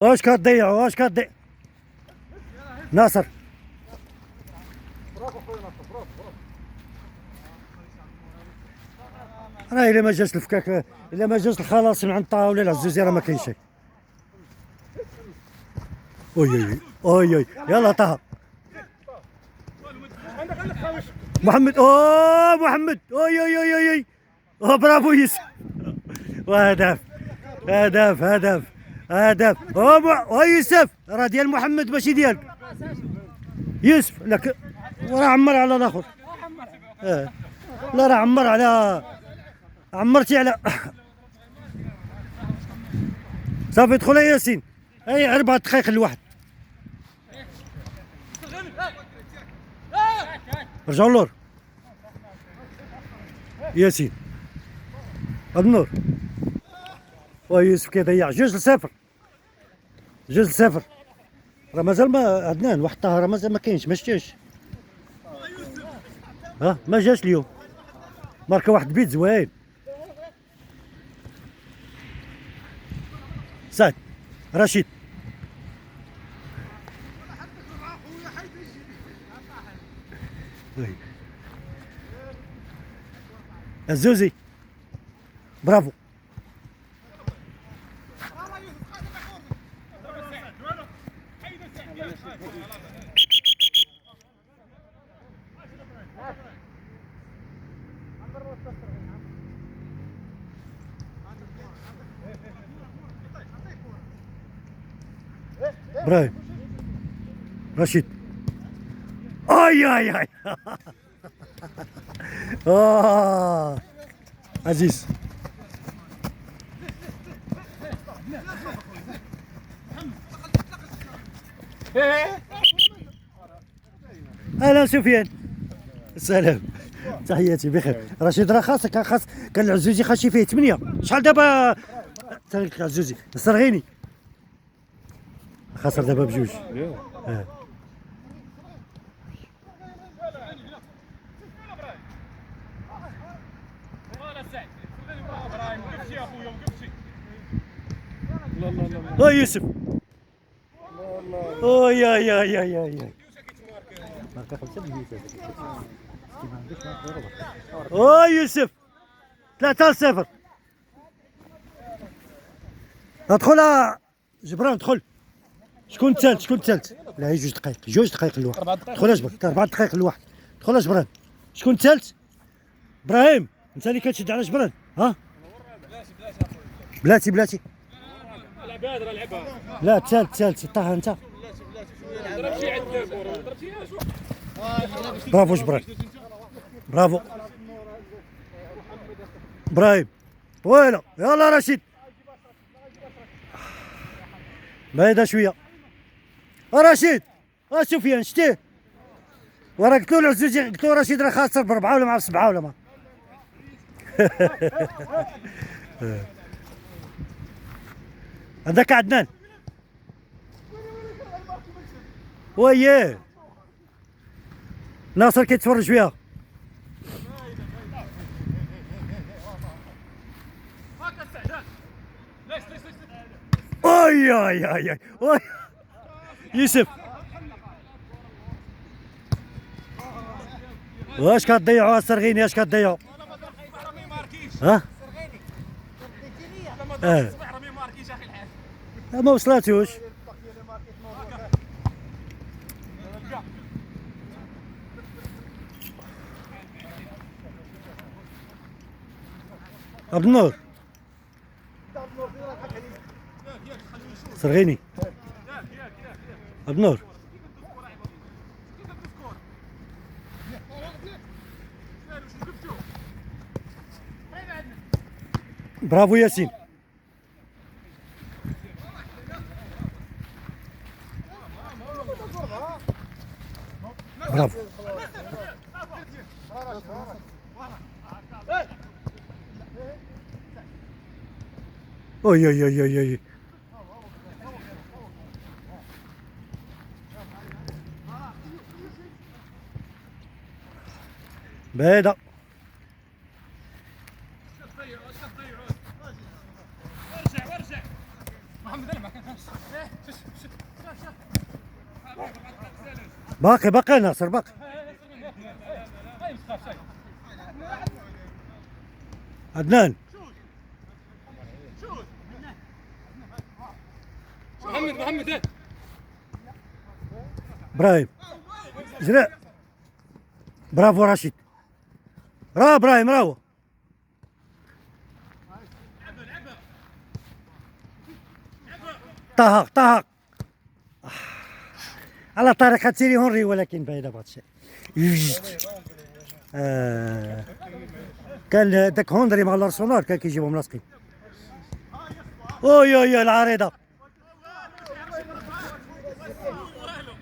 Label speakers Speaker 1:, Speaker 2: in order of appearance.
Speaker 1: واش كتضيعوا واش كتضيع ناصر. راه الا ما جاش الفكاك، الا ما جاش الخلاص من عند طاوله العزوزي راه ما كاين شي. اوي اوي اوي اوي يلا طه محمد. اوه محمد اوي اوي اوي اوي اوه برافو يوسف. وهدف هدف هدف هدف. اوه يوسف راه ديال محمد ماشي ديالك يوسف. لك وراه عمر على الاخر. لا راه عمر على عمرتي على صافي دخل يا ياسين. اي 4 دقائق لواحد. رجعوا اللور ياسين النور. ويوسف كيضيع 2-0 2-0. راه مازال ما عدنان واحد الطهاره مازال ما كاينش ما شتيش. ما جاش اليوم. ماركه واحد بيت زوين. سعد رشيد الزوزي برافو. ابراهيم رشيد. اي اي اي عزيز. اهلا سفيان السلام تحياتي بخير. رشيد راه خاصك كان العزوزي خاشي فيه 8 شحال دابا. العزوزي الصرغيني خسر دابا بجوج. يوسف. يا يا يا يا يا يوسف 3-0. ادخل جبران ادخل. شكون الثالث شكون الثالث؟ لا هي 2 دقائق 2 دقائق لواحد. دخل اجبر 4 دقائق لواحد. دخل اجبران. شكون الثالث؟ ابراهيم انت اللي كتشد على جبران. بلاتي بلاتي. لا الثالث طه انت. برافو جبران برافو. ابراهيم طويله يلا رشيد بعيده شويه. رشيد سفيان شتيه وراه قلت له العزوزي قلت له رشيد راه خاسر ب4 ولا مع 7 ولا ما. هذاك عدنان وياه ناصر كيتفرج فيها. اي اي اي اي يوسف واش كتضيعوا الصرغيني اش كتضيعوا؟ ما وصلاتوش. عبد النور صرغيني عبد النور. برافو ياسين برافو. اوي اوي اوي اوي اوي بعيدة.
Speaker 2: ارجع محمد ما كان
Speaker 1: باقي ناصر باقي. عدنان
Speaker 2: محمد
Speaker 1: ابراهيم زرع. برافو رشيد. برافو ابراهيم برافو. طهق على طريقة تيري هنري ولكن بعيدة بعض الشيء. كان داك هنري مع الارسنال كان كيجيبهم لاصقين. اوي العريضة.